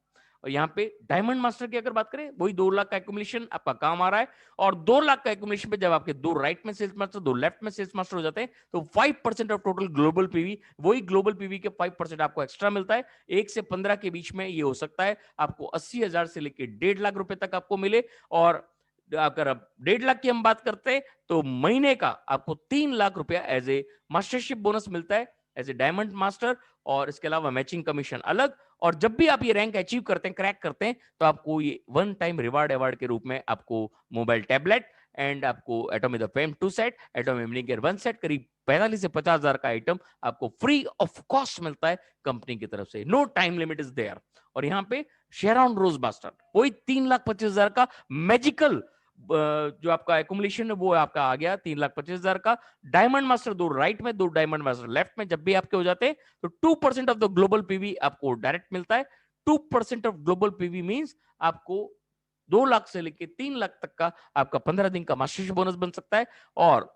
और यहाँ पे डायमंड मास्टर की अगर बात करें, वही 2 लाख का एक्यूमुलेशन आपका काम आ रहा है। और 2 लाख का एक्यूमुलेशन पे जब आपके 2 राइट में सेल्स मास्टर, 2 लेफ्ट में सेल्स मास्टर हो जाते हैं, तो 5% ऑफ टोटल ग्लोबल पीवी, वही ग्लोबल पीवी के 5% आपको एक्स्ट्रा मिलता है। 1 से 15 के बीच में ये हो सकता है आपको 80,000 से लेकर 1.5 लाख रुपए तक आपको मिले। और अगर अब 1.5 लाख की हम बात करते हैं तो महीने का आपको 3 लाख रुपया एज ए मास्टरशिप बोनस मिलता है एज ए डायमंड मास्टर, और इसके अलावा मैचिंग कमीशन अलग। और जब भी आप ये रैंक अचीव करते हैं, क्रैक करते हैं, तो आपको ये 1 टाइम रिवार्ड अवार्ड के रूप में आपको मोबाइल टैबलेट एंड आपको एटॉमी the fame 2 set, एटॉमी evening care 1 set, करीब 45 से 50,000 का आइटम आपको फ्री ऑफ कॉस्ट मिलता है कंपनी की तरफ से। No time limit is there. और यहाँ पे शेरॉन रोज मास्टर, वही 3,25,000 का मैजिकल जो आपका एकुमुलेशन है वो आपका आ गया 3,25,000 का। डायमंड मास्टर 2 राइट में, 2 डायमंड मास्टर लेफ्ट में जब भी आपके हो जाते हैं, तो 2% ऑफ द ग्लोबल पीवी आपको डायरेक्ट मिलता है। 2% ऑफ ग्लोबल पीवी मींस आपको 2 लाख से लेके 3 लाख तक का आपका 15 दिन का मास्टरशिप बोनस बन सकता है। और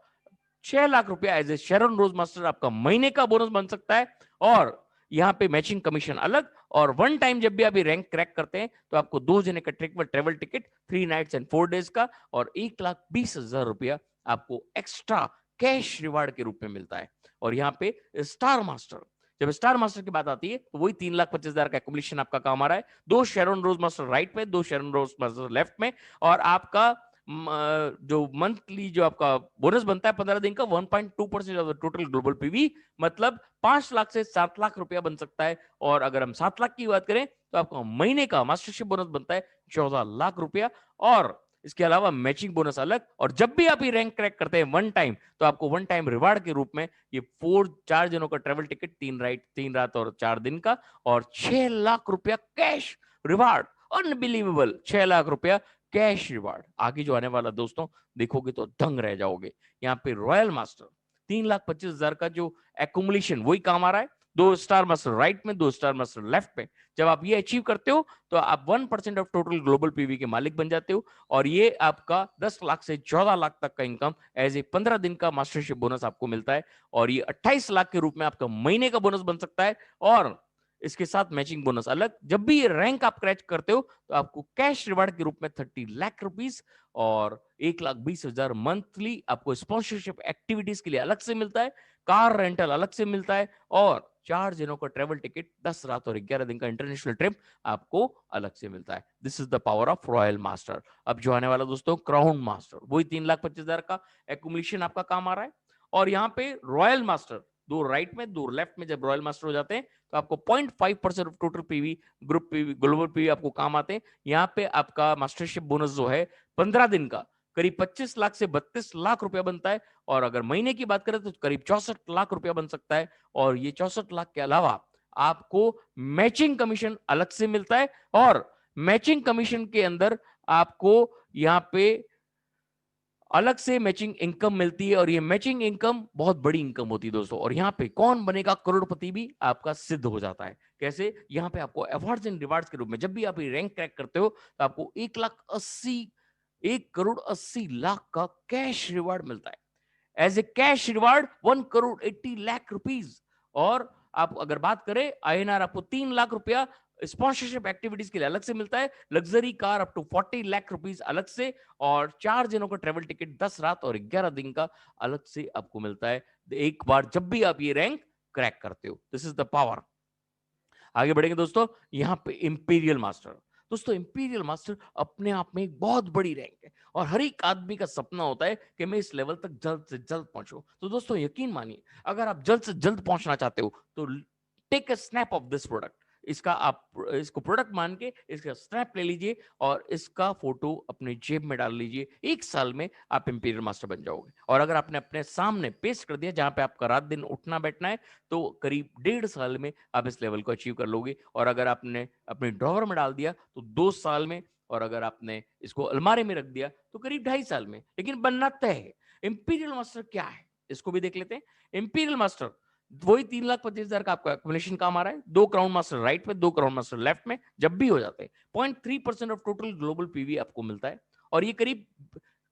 6 लाख रुपया as a Sharon Rose master आपका महीने का बोनस बन सकता है। और यहाँ पे मैचिंग कमीशन अलग। और 1 टाइम जब भी आप रैंक क्रैक करते हैं तो आपको 2 जने का travel ticket 3 nights and 4 days का और 1,20,000 रुपया आपको एक्स्ट्रा कैश रिवार्ड के रूप में मिलता है। और यहाँ पे स्टार मास्टर, जब स्टार मास्टर की बात आती है तो वही 3,25,000 का एक्युमुलेशन आपका काम आ रहा है। 2 शेरन रोज मास्टर राइट में, 2 शेरन रोज मास्टर लेफ्ट में। और आपका जो मंथली जो आपका बोनस बनता है 15 दिन का, 1.2% of the total global PV, मतलब 5 लाख से 7 लाख रुपया बन सकता है। और अगर हम 7 लाख की बात करें तो आपका महीने का मास्टरशिप बोनस बनता है 14 लाख रुपया। और इसके अलावा मैचिंग बोनस अलग। और जब भी आप ये रैंक क्रैक करते हैं 1 टाइम, तो आपको 1 टाइम रिवार्ड के रूप में ये 4 जनों का ट्रेवल टिकट, 3 रात और 4 दिन का, और 6 लाख रुपया कैश रिवार्ड। अनबिलीवेबल, 6 लाख रुपया कैश रिवार्ड। आगे जो आने वाला दोस्तों देखोगे तो दंग रह जाओगे। यहाँ पे रॉयल मास्टर 3,25,000 का जो एक्युमुलेशन वही काम आ रहा है। 2 स्टार मास्टर राइट में, 2 स्टार मास्टर लेफ्ट में। जब आप ये अचीव करते हो तो आप 1% ऑफ टोटल ग्लोबल पीवी के मालिक बन जाते हो, और ये आपका 10 लाख से 14 लाख तक का इनकम एज ए 15 दिन का मास्टरशिप बोनस आपको मिलता है, और ये 28 लाख के रूप में आपका महीने का बोनस बन सकता है। और इसके साथ मैचिंग बोनस अलग। जब भी ये रैंक आप क्रैच करते हो तो आपको कैश रिवार्ड के रूप में 30 लाख रुपीस और 1,20,000 मंथली आपको स्पॉन्सरशिप एक्टिविटीज के लिए अलग से मिलता है, कार रेंटल अलग से मिलता है, और 4 दिनों का ट्रेवल टिकट, 10 रात और 11 दिन का इंटरनेशनल ट्रिप आपको अलग से मिलता है। This is the power of royal master. अब जो आने वाला दोस्तों क्राउन मास्टर, वही 3,25,000 का एक्युमुलेशन आपका काम आ रहा है। और यहाँ पे रॉयल मास्टर 2 राइट में 2 लेफ्ट में जब रॉयल मास्टर हो जाते हैं तो आपको 0.5% of total PV, group PV, global PV आपको काम आते हैं। यहाँ पे आपका मास्टरशिप बोनस जो है 15 दिन का करीब 25 लाख से 32 लाख रुपया बनता है, और अगर महीने की बात करें तो करीब 64 लाख रुपया बन सकता है। और ये 64 लाख के अलावा आपको मैचिंग कमीशन अलग से मिलता है, और मैचिंग कमीशन के अंदर आपको यहाँ पे अलग से मैचिंग इनकम मिलती है, और ये मैचिंग इनकम बहुत बड़ी इनकम होती है दोस्तों। और यहाँ पे कौन बनेगा करोड़पति भी आपका सिद्ध हो जाता है। कैसे? यहाँ पे आपको अवार्ड्स एंड रिवार्ड्स के रूप में जब भी आप ये रैंक क्रैक करते हो तो आपको 1,80,00,000 का कैश रिवार्ड मिलता है। As a cash reward 1,80,00,000 rupees. और आप अगर बात करें INR, आपको 3 लाख रुपया स्पॉन्सरशिप एक्टिविटीज के लिए अलग से मिलता है, luxury car up to 40 lakh rupees अलग से, और 4 दिनों का ट्रेवल टिकट 10 रात और 11 दिन का अलग से आपको मिलता है एक बार जब भी आप ये रैंक क्रैक करते हो। This is the power. आगे बढ़ेंगे दोस्तों। यहाँ पे इंपीरियल मास्टर, दोस्तों इंपीरियल मास्टर अपने आप में एक बहुत बड़ी रैंक है, और हर एक आदमी का सपना होता है कि मैं इस लेवल तक जल्द से जल्द पहुंचूं। तो दोस्तों यकीन मानिए, अगर आप जल्द से जल्द पहुंचना चाहते हो तो take a snap of this product. इसका आप इसको प्रोडक्ट मान के इसका स्नैप ले लीजिए और इसका फोटो अपने जेब में डाल लीजिए। 1 साल में आप इंपीरियल मास्टर बन जाओगे। और अगर आपने अपने सामने पेस्ट कर दिया जहां पे आपका रात दिन उठना बैठना है, तो करीब 1.5 साल में आप इस लेवल को अचीव कर लोगे। और अगर आपने अपने ड्रॉवर में डाल दिया तो 2 साल में, और अगर आपने इसको अलमारी में रख दिया तो करीब 2.5 साल में। लेकिन बनना तय है। इंपीरियल मास्टर क्या है इसको भी देख लेते हैं। इंपीरियल मास्टर वही 3,25,000 का आपका एक्युमुलेशन काम आ रहा है। 2 क्राउन मास्टर राइट में, 2 क्राउन मास्टर लेफ्ट में जब भी हो जाते हैं 0.3% ऑफ टोटल ग्लोबल पीवी आपको मिलता है, और ये करीब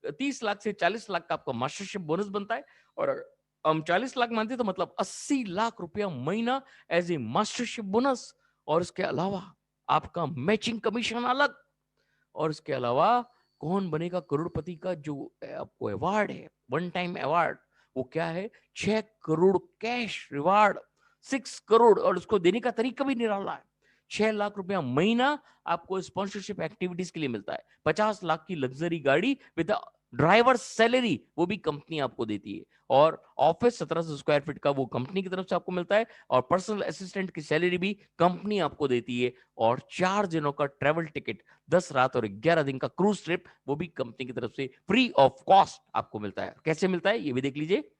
30 लाख से 40 लाख का आपका मास्टरशिप बोनस बनता है। और हम 40 लाख मानते तो मतलब 80 लाख रुपया महीना एज ए मास्टरशिप बोनस। और इसके अलावा आपका मैचिंग कमीशन अलग। और इसके अलावा कौन बनेगा करोड़पति का जो आपको अवार्ड है, वन टाइम अवार्ड, वो क्या है? 6 करोड़ कैश रिवार्ड, 6 करोड़। और उसको देने का तरीका भी निराला है। 6 लाख रुपया महीना आपको स्पॉन्सरशिप एक्टिविटीज के लिए मिलता है। 50 लाख की लग्जरी गाड़ी विद ड्राइवर सैलरी वो भी कंपनी आपको देती है। और ऑफिस 1700 स्क्वायर फीट का वो कंपनी की तरफ से आपको मिलता है। और पर्सनल असिस्टेंट की सैलरी भी कंपनी आपको देती है। और 4 दिनों का ट्रेवल टिकट, 10 रात और 11 दिन का क्रूज ट्रिप, वो भी कंपनी की तरफ से फ्री ऑफ कॉस्ट आपको मिलता है। कैसे मिलता है ये भी देख लीजिए।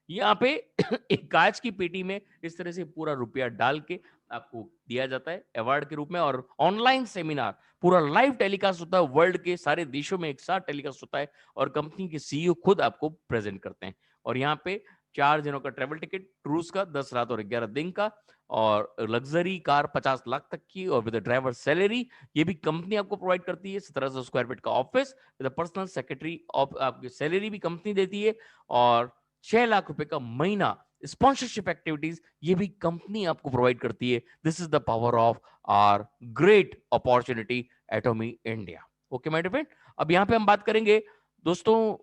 यहाँ पे एक कांच की पेटी में इस तरह से पूरा रुपया डाल के आपको दिया जाता है अवार्ड के रूप में। और ऑनलाइन सेमिनार पूरा लाइव टेलीकास्ट होता है, वर्ल्ड के सारे देशों में एक साथ टेलीकास्ट होता है, और कंपनी के CEO खुद आपको प्रेजेंट करते हैं। और यहाँ पे 4 दिनों का ट्रेवल टिकट क्रूज का, 10 रात और 11 दिन का, और लग्जरी कार 50 लाख तक की और विद ड्राइवर सैलरी, ये भी कंपनी आपको प्रोवाइड करती है। 1700 स्क्वायर फीट का ऑफिस विद पर्सनल सेक्रेटरी, आपकी सैलरी भी कंपनी देती है। और 6 लाख रुपए का महीना स्पॉन्सरशिप एक्टिविटीज, ये भी कंपनी आपको प्रोवाइड करती है। This is the power of our great opportunity Atomy India. Okay my dear friend, अब यहां पे हम बात करेंगे दोस्तों,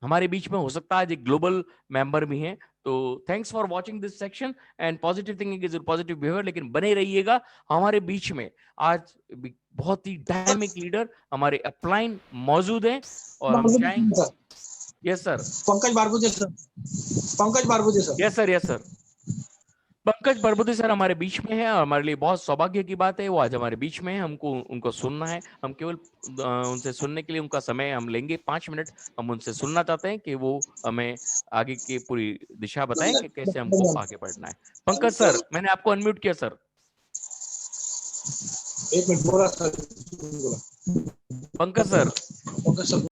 हमारे बीच में हो सकता है एक ग्लोबल मेंबर भी हैं। तो thanks for watching this section and positive thinking is positive behaviour. लेकिन बने रहिएगा हमारे बीच में। आज बहुत ही डायनामिक लीडर हमारे अपलाइन मौजूद हैं, और हम चाहेंगे। Yes sir. Pankaj Barbude sir. Pankaj Barbude sir. Yes sir, yes sir. Pankaj Barbude sir हमारे बीच में है, और हमारे लिए बहुत सौभाग्य की बात है वो आज हमारे बीच में है। हमको उनको सुनना है। हम केवल उनसे सुनने के लिए उनका समय हम लेंगे 5 मिनट। हम उनसे सुनना चाहते हैं कि वो हमें आगे की पूरी दिशा बताएं कि कैसे हमको आगे बढ़ना है। पंकज सर, मैंने आपको अनम्यूट किया सर। एक मिनट बोला sir. Pankaj sir. Pankaj sir